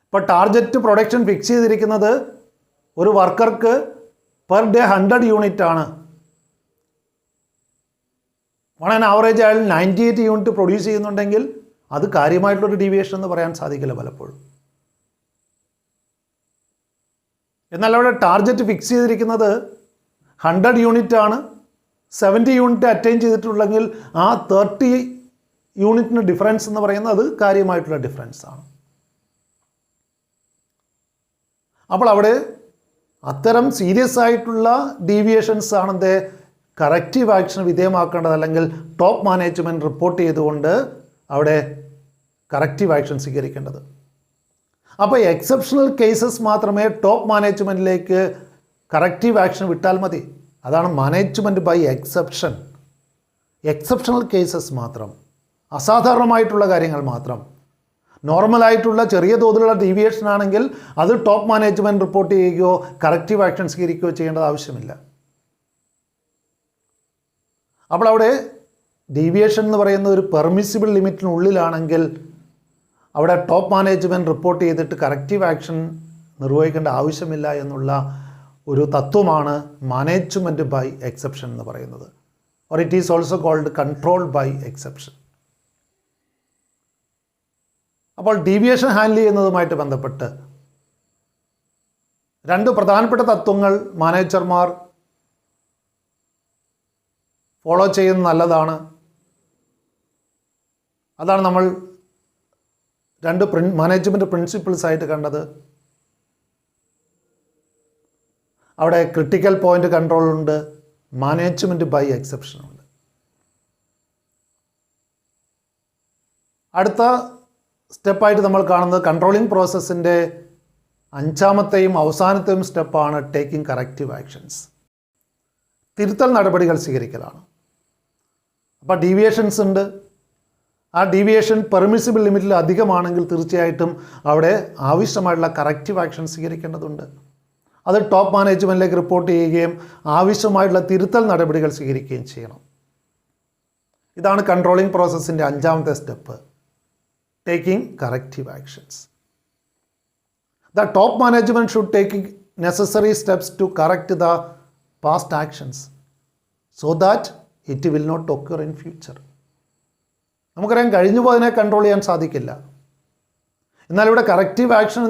ഇപ്പോൾ ടാർഗറ്റ് പ്രൊഡക്ഷൻ ഫിക്സ് ചെയ്തിരിക്കുന്നത് ഒരു വർക്കർക്ക് പെർ ഡേ 100 യൂണിറ്റ് ആണ്. ഓൺ ആവറേജ് അയാൾ 98 യൂണിറ്റ് പ്രൊഡ്യൂസ് ചെയ്യുന്നുണ്ടെങ്കിൽ അത് കാര്യമായിട്ടുള്ളൊരു ഡീവിയേഷൻ എന്ന് പറയാൻ സാധിക്കില്ല പലപ്പോഴും. എന്നാൽ അവിടെ ടാർഗറ്റ് ഫിക്സ് ചെയ്തിരിക്കുന്നത് 100 യൂണിറ്റ് ആണ്. 70 യൂണിറ്റ് അറ്റൈൻ ചെയ്തിട്ടുണ്ടെങ്കിൽ ആ 30 യൂണിറ്റിന് ഡിഫറൻസ് എന്ന് പറയുന്നത് അത് കാര്യമായിട്ടുള്ള ഡിഫറൻസ് ആണ്. അപ്പോൾ അവിടെ അത്തരം സീരിയസ് ആയിട്ടുള്ള ഡീവിയേഷൻസ് ആണെന്ത് കറക്റ്റീവ് ആക്ഷൻ വിധേയമാക്കേണ്ടത്, അല്ലെങ്കിൽ ടോപ്പ് മാനേജ്മെൻറ്റ് റിപ്പോർട്ട് ചെയ്തുകൊണ്ട് അവിടെ കറക്റ്റീവ് ആക്ഷൻ സ്വീകരിക്കേണ്ടത്. അപ്പോൾ എക്സെപ്ഷണൽ കേസസ് മാത്രമേ ടോപ്പ് മാനേജ്മെൻറ്റിലേക്ക് കറക്റ്റീവ് ആക്ഷൻ വിട്ടാൽ മതി. അതാണ് management by exception. Exceptional cases മാത്രം, അസാധാരണമായിട്ടുള്ള കാര്യങ്ങൾ മാത്രം, നോർമലായിട്ടുള്ള ചെറിയ തോതിലുള്ള ഡീവിയേഷൻ ആണെങ്കിൽ അത് ടോപ്പ് മാനേജ്മെൻറ്റ് റിപ്പോർട്ട് ചെയ്യുകയോ കറക്റ്റീവ് ആക്ഷൻ സ്വീകരിക്കുകയോ ചെയ്യേണ്ടത് ആവശ്യമില്ല. അപ്പോൾ അവിടെ ഡീവിയേഷൻ എന്ന് പറയുന്ന ഒരു പെർമിസിബിൾ ലിമിറ്റിനുള്ളിലാണെങ്കിൽ അവിടെ ടോപ്പ് മാനേജ്മെൻറ്റ് റിപ്പോർട്ട് ചെയ്തിട്ട് കറക്റ്റീവ് ആക്ഷൻ നിർവഹിക്കേണ്ട ആവശ്യമില്ല എന്നുള്ള ഒരു തത്വമാണ് മാനേജ്മെൻറ്റ് ബൈ എക്സെപ്ഷൻ എന്ന് പറയുന്നത്. Or it is also called control by exception. അപ്പോൾ ഡീവിയേഷൻ ഹാൻഡിൽ ചെയ്യുന്നതുമായിട്ട് ബന്ധപ്പെട്ട് രണ്ട് പ്രധാനപ്പെട്ട തത്വങ്ങൾ മാനേജർമാർ ഫോളോ ചെയ്യുന്നത് നല്ലതാണ്. അതാണ് നമ്മൾ രണ്ട് മാനേജ്മെൻറ്റ് പ്രിൻസിപ്പിൾസ് ആയിട്ട് കണ്ടത്. അവിടെ ക്രിട്ടിക്കൽ പോയിൻ്റ് കൺട്രോൾ ഉണ്ട്, മാനേജ്മെൻറ്റ് ബൈ എക്സെപ്ഷൻ ഉണ്ട്. അടുത്ത സ്റ്റെപ്പായിട്ട് നമ്മൾ കാണുന്നത് കൺട്രോളിംഗ് പ്രോസസ്സിൻ്റെ അഞ്ചാമത്തെയും അവസാനത്തെയും സ്റ്റെപ്പാണ് ടേക്കിംഗ് കറക്റ്റീവ് ആക്ഷൻസ്. തിരുത്തൽ നടപടികൾ സ്വീകരിക്കലാണ്. അപ്പോൾ ഡീവിയേഷൻസ് ഉണ്ട്. ആ ഡീവിയേഷൻ പെർമിസിബിൾ ലിമിറ്റിൽ അധികമാണെങ്കിൽ തീർച്ചയായിട്ടും അവിടെ ആവശ്യമായിട്ടുള്ള കറക്റ്റീവ് ആക്ഷൻ സ്വീകരിക്കേണ്ടതുണ്ട്. അത് ടോപ്പ് മാനേജ്മെൻറ്റിലേക്ക് റിപ്പോർട്ട് ചെയ്യുകയും ആവശ്യമായിട്ടുള്ള തിരുത്തൽ നടപടികൾ സ്വീകരിക്കുകയും ചെയ്യണം. ഇതാണ് കൺട്രോളിംഗ് പ്രോസസ്സിൻ്റെ അഞ്ചാമത്തെ step, taking corrective actions. The top management should taking necessary steps to correct the past actions so that it will not occur in future. നമുക്കറിയാം, കഴിഞ്ഞു പോയതിനെ കൺട്രോൾ ചെയ്യാൻ സാധിക്കില്ല. എന്നാൽ ഇവിടെ കറക്റ്റീവ് ആക്ഷൻ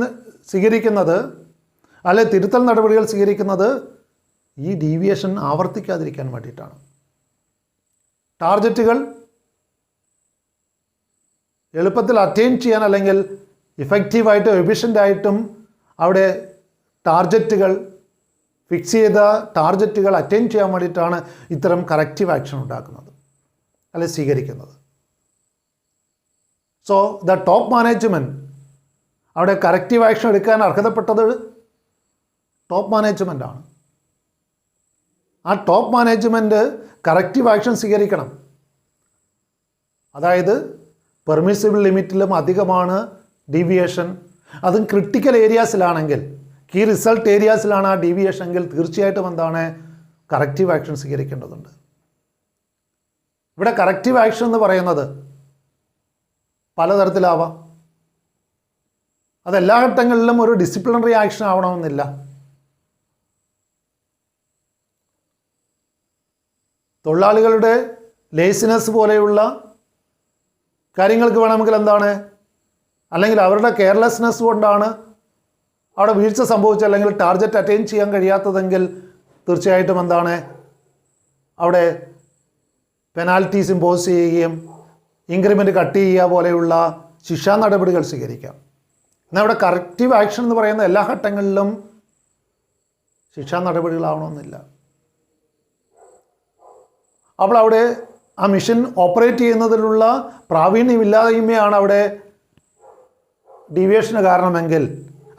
സ്വീകരിക്കുന്നത് അല്ലെ തിരുത്തൽ നടപടികൾ സ്വീകരിക്കുന്നത് ഈ ഡീവിയേഷൻ ആവർത്തിക്കാതിരിക്കാൻ വേണ്ടിയിട്ടാണ്. ടാർഗറ്റുകൾ എളുപ്പത്തിൽ അറ്റൈൻ ചെയ്യാൻ അല്ലെങ്കിൽ ഇഫക്റ്റീവായിട്ടും എഫിഷ്യൻ്റായിട്ടും അവിടെ ടാർഗറ്റുകൾ ഫിക്സ് ചെയ്ത ടാർഗറ്റുകൾ അറ്റൈൻ ചെയ്യാൻ വേണ്ടിയിട്ടാണ് ഇത്തരം കറക്റ്റീവ് ആക്ഷൻ ഉണ്ടാക്കുന്നത് അല്ലെ സ്വീകരിക്കുന്നത്. സോ ദ ടോപ്പ് മാനേജ്മെൻറ്റ് അവിടെ കറക്റ്റീവ് ആക്ഷൻ എടുക്കാൻ അർഹതപ്പെട്ടത് ടോപ്പ് മാനേജ്മെൻറ്റാണ്. ആ ടോപ്പ് മാനേജ്മെൻറ്റ് കറക്റ്റീവ് ആക്ഷൻ സ്വീകരിക്കണം. അതായത് പെർമിസിബിൾ ലിമിറ്റിലും അധികമാണ് ഡീവിയേഷൻ, അതും ക്രിട്ടിക്കൽ ഏരിയാസിലാണെങ്കിൽ, കീ റിസൾട്ട് ഏരിയാസിലാണ് ആ ഡീവിയേഷൻ എങ്കിൽ തീർച്ചയായിട്ടും എന്താണ് കറക്റ്റീവ് ആക്ഷൻ സ്വീകരിക്കേണ്ടതുണ്ട്. ഇവിടെ കറക്റ്റീവ് ആക്ഷൻ എന്ന് പറയുന്നത് പലതരത്തിലാവാം. അതെല്ലാ ഘട്ടങ്ങളിലും ഒരു ഡിസിപ്ലിനറി ആക്ഷൻ ആവണമെന്നില്ല. തൊഴിലാളികളുടെ ലേസിനെസ് പോലെയുള്ള കാര്യങ്ങൾക്ക് വേണമെങ്കിൽ എന്താണ്, അല്ലെങ്കിൽ അവരുടെ കെയർലെസ്നെസ് കൊണ്ടാണ് അവിടെ വീഴ്ച സംഭവിച്ച അല്ലെങ്കിൽ ടാർഗറ്റ് അറ്റൈൻ ചെയ്യാൻ കഴിയാത്തതെങ്കിൽ തീർച്ചയായിട്ടും എന്താണ് അവിടെ പെനാൽറ്റീസ് ഇമ്പോസ് ചെയ്യുകയും ഇൻക്രിമെൻറ്റ് കട്ട് ചെയ്യുക പോലെയുള്ള ശിക്ഷാ നടപടികൾ സ്വീകരിക്കാം. എന്നാൽ ഇവിടെ കറക്റ്റീവ് ആക്ഷൻ എന്ന് പറയുന്ന എല്ലാ ഘട്ടങ്ങളിലും ശിക്ഷാ നടപടികളാവണമെന്നില്ല. അപ്പോൾ അവിടെ ആ മിഷൻ ഓപ്പറേറ്റ് ചെയ്യുന്നതിലുള്ള പ്രാവീണ്യമില്ലായ്മയാണ് അവിടെ ഡീവിയേഷന് കാരണമെങ്കിൽ,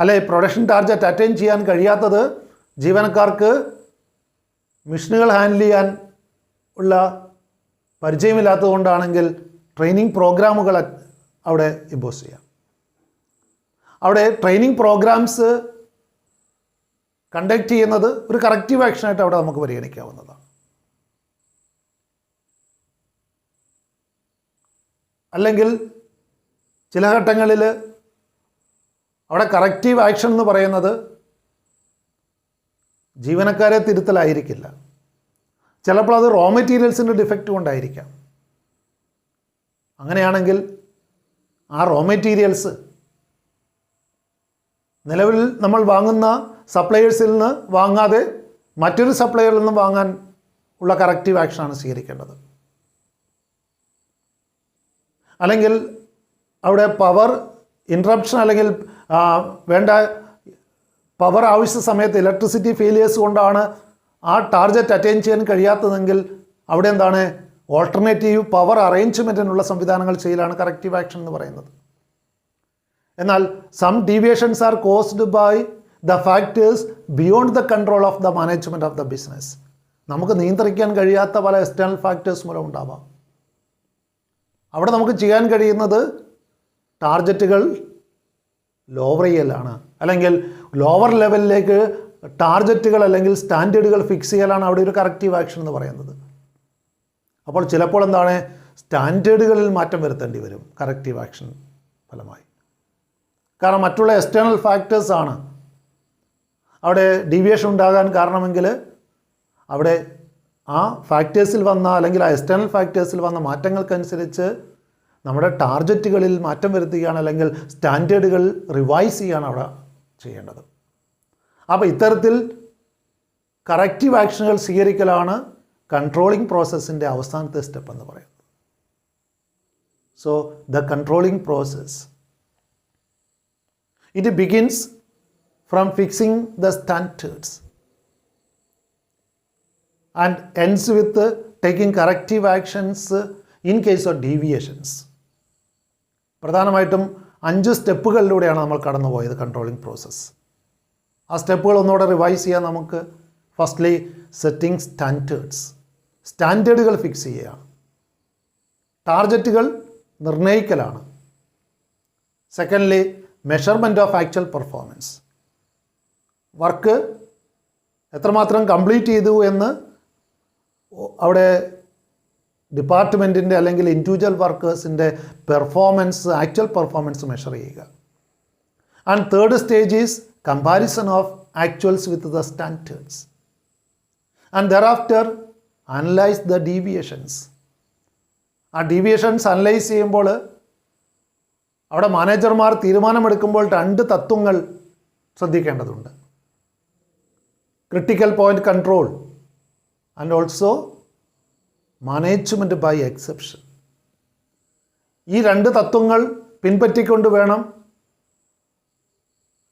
അല്ലെ പ്രൊഡക്ഷൻ ടാർഗറ്റ് അറ്റൈൻ ചെയ്യാൻ കഴിയാത്തത് ജീവനക്കാർക്ക് മിഷനുകൾ ഹാൻഡിൽ ചെയ്യാൻ ഉള്ള പരിചയമില്ലാത്തത് കൊണ്ടാണെങ്കിൽ ട്രെയിനിങ് പ്രോഗ്രാമുകൾ അവിടെ ഇമ്പോസ് ചെയ്യാം. അവിടെ ട്രെയിനിങ് പ്രോഗ്രാംസ് കണ്ടക്ട് ചെയ്യുന്നത് ഒരു കറക്റ്റീവ് ആക്ഷനായിട്ട് അവിടെ നമുക്ക് പരിഗണിക്കാവുന്നതാണ്. അല്ലെങ്കിൽ ചില ഘട്ടങ്ങളിൽ അവിടെ കറക്റ്റീവ് ആക്ഷൻ എന്ന് പറയുന്നത് ജീവനക്കാരെ തിരുത്തലായിരിക്കില്ല. ചിലപ്പോൾ അത് റോ മെറ്റീരിയൽസിൻ്റെ ഡിഫക്റ്റ് കൊണ്ടായിരിക്കാം. അങ്ങനെയാണെങ്കിൽ ആ റോ മെറ്റീരിയൽസ് നിലവിൽ നമ്മൾ വാങ്ങുന്ന സപ്ലയേഴ്സിൽ നിന്ന് വാങ്ങാതെ മറ്റൊരു സപ്ലയറിൽ നിന്നും വാങ്ങാൻ ഉള്ള കറക്റ്റീവ് ആക്ഷനാണ് സ്വീകരിക്കേണ്ടത്. അല്ലെങ്കിൽ അവിടെ പവർ ഇൻട്രപ്ഷൻ അല്ലെങ്കിൽ വേണ്ട പവർ ആവശ്യ സമയത്ത് ഇലക്ട്രിസിറ്റി ഫെയിലിയേഴ്സ് കൊണ്ടാണ് ആ ടാർഗറ്റ് അറ്റൈൻ ചെയ്യാൻ കഴിയാത്തതെങ്കിൽ അവിടെ എന്താണ് ഓൾട്ടർനേറ്റീവ് പവർ അറേഞ്ച്മെൻറ്റിനുള്ള സംവിധാനങ്ങൾ ചെയ്യലാണ് കറക്റ്റീവ് ആക്ഷൻ എന്ന് പറയുന്നത്. എന്നാൽ some deviations are caused by the factors beyond the control of the management of the business. നമുക്ക് നിയന്ത്രിക്കാൻ കഴിയാത്ത പല എക്സ്റ്റേണൽ ഫാക്ടേഴ്സ് മൂലം ഉണ്ടാവാം. അവിടെ നമുക്ക് ചെയ്യാൻ കഴിയുന്നത് ടാർഗറ്റുകൾ ലോവർ ചെയ്യലാണ്, അല്ലെങ്കിൽ ലോവർ ലെവലിലേക്ക് ടാർഗറ്റുകൾ അല്ലെങ്കിൽ സ്റ്റാൻഡേർഡുകൾ ഫിക്സ് ചെയ്യലാണ് അവിടെ ഒരു കറക്റ്റീവ് ആക്ഷൻ എന്ന് പറയുന്നത്. അപ്പോൾ ചിലപ്പോൾ എന്താണ് സ്റ്റാൻഡേർഡുകളിൽ മാറ്റം വരുത്തേണ്ടി വരും കറക്റ്റീവ് ആക്ഷൻ ഫലമായി. കാരണം മറ്റുള്ള എക്സ്റ്റേണൽ ഫാക്ടേഴ്സാണ് അവിടെ ഡീവിയേഷൻ ഉണ്ടാകാൻ കാരണമെങ്കിൽ അവിടെ ആ ഫാക്ടേഴ്സിൽ വന്ന അല്ലെങ്കിൽ ആ എക്സ്റ്റേണൽ ഫാക്ടേഴ്സിൽ വന്ന മാറ്റങ്ങൾക്കനുസരിച്ച് നമ്മുടെ ടാർഗറ്റുകളിൽ മാറ്റം വരുത്തുകയാണ്, അല്ലെങ്കിൽ സ്റ്റാൻഡേർഡുകൾ റിവൈസ് ചെയ്യുകയാണ് അവിടെ ചെയ്യേണ്ടത്. അപ്പോൾ ഇത്തരത്തിൽ കറക്റ്റീവ് ആക്ഷനുകൾ സ്വീകരിക്കലാണ് കൺട്രോളിംഗ് പ്രോസസ്സിൻ്റെ അവസാനത്തെ സ്റ്റെപ്പ് എന്ന് പറയുന്നത്. So the controlling process, it begins from fixing the standards and ends with taking corrective actions in case of deviations. പ്രധാനമായിട്ടും 5 സ്റ്റെപ്പുകളിലൂടെയാണ് നമ്മൾ കടന്നുപോയത് കൺട്രോളിംഗ് പ്രോസസ്സ്. ആ സ്റ്റെപ്പുകൾ ഒന്നുകൂടെ റിവൈസ് ചെയ്യാൻ നമുക്ക്. ഫസ്റ്റ്ലി സെറ്റിംഗ് സ്റ്റാൻഡേർഡ്സ്, സ്റ്റാൻഡേർഡുകൾ ഫിക്സ് ചെയ്യുകയാണ്. ടാർഗറ്റുകൾ നിർണ്ണയിക്കലാണ്. Secondly measurement of actual performance, work എത്രമാത്രം കംപ്ലീറ്റ് ചെയ്തു എന്ന് അവിടെ ഡിപ്പാർട്ട്മെൻറ്റിൻ്റെ അല്ലെങ്കിൽ ഇൻഡിവിജ്വൽ വർക്കേഴ്സിൻ്റെ പെർഫോമൻസ്, ആക്ച്വൽ പെർഫോമൻസ് മെഷർ ചെയ്യുക. And third stage is comparison of actuals with the standards and thereafter analyse the deviations. ആ ഡീവിയേഷൻസ് അനലൈസ് ചെയ്യുമ്പോൾ അവിടെ മാനേജർമാർ തീരുമാനമെടുക്കുമ്പോൾ 2 തത്വങ്ങൾ ശ്രദ്ധിക്കേണ്ടതുണ്ട്. Critical point control and also management by exception. ഈ 2 തത്വങ്ങൾ പിൻപറ്റിക്കൊണ്ട് വേണം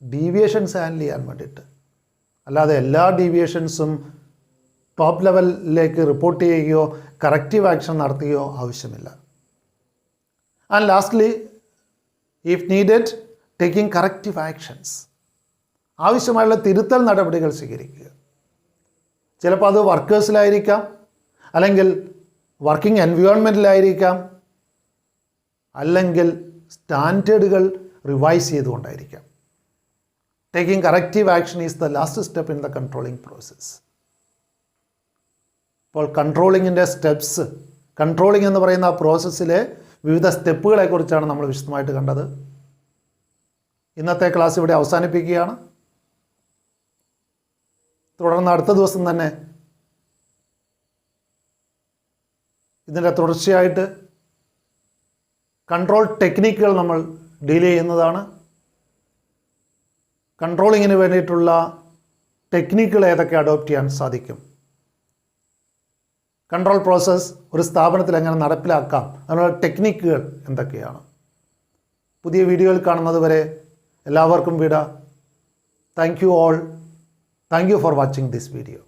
ഡീവിയേഷൻസ് ഹാൻഡിൽ ചെയ്യാൻ വേണ്ടിയിട്ട്. അല്ലാതെ എല്ലാ ഡീവിയേഷൻസും ടോപ്പ് ലെവലിലേക്ക് റിപ്പോർട്ട് ചെയ്യുകയോ കറക്റ്റീവ് ആക്ഷൻ നടത്തുകയോ ആവശ്യമില്ല. And lastly if needed taking corrective actions, ആവശ്യമായുള്ള തിരുത്തൽ നടപടികൾ സ്വീകരിക്കുക. ചിലപ്പോൾ അത് വർക്കേഴ്സിലായിരിക്കാം, അല്ലെങ്കിൽ വർക്കിംഗ് എൻവയോൺമെൻറ്റിലായിരിക്കാം, അല്ലെങ്കിൽ സ്റ്റാൻഡേർഡുകൾ റിവൈസ് ചെയ്തുകൊണ്ടായിരിക്കാം. Taking corrective action is the last step in the controlling process. അപ്പോൾ കൺട്രോളിങ്ങിൻ്റെ സ്റ്റെപ്സ്, കൺട്രോളിംഗ് എന്ന് പറയുന്ന ആ പ്രോസസ്സിലെ വിവിധ സ്റ്റെപ്പുകളെക്കുറിച്ചാണ് നമ്മൾ വിശദമായിട്ട് കണ്ടത്. ഇന്നത്തെ ക്ലാസ് ഇവിടെ അവസാനിപ്പിക്കുകയാണ്. തുടർന്ന് അടുത്ത ദിവസം തന്നെ ഇതിൻ്റെ തുടർച്ചയായിട്ട് കൺട്രോൾ ടെക്നിക്കുകൾ നമ്മൾ ഡീൽ ചെയ്യുന്നതാണ്. കൺട്രോളിങ്ങിന് വേണ്ടിയിട്ടുള്ള ടെക്നിക്കുകൾ ഏതൊക്കെ അഡോപ്റ്റ് ചെയ്യാൻ സാധിക്കും, കൺട്രോൾ പ്രോസസ്സ് ഒരു സ്ഥാപനത്തിൽ എങ്ങനെ നടപ്പിലാക്കാം, അതിനുള്ള ടെക്നിക്കുകൾ എന്തൊക്കെയാണ്. പുതിയ വീഡിയോയിൽ കാണുന്നത് വരെ എല്ലാവർക്കും വിട. Thank you all. Thank you for watching this video.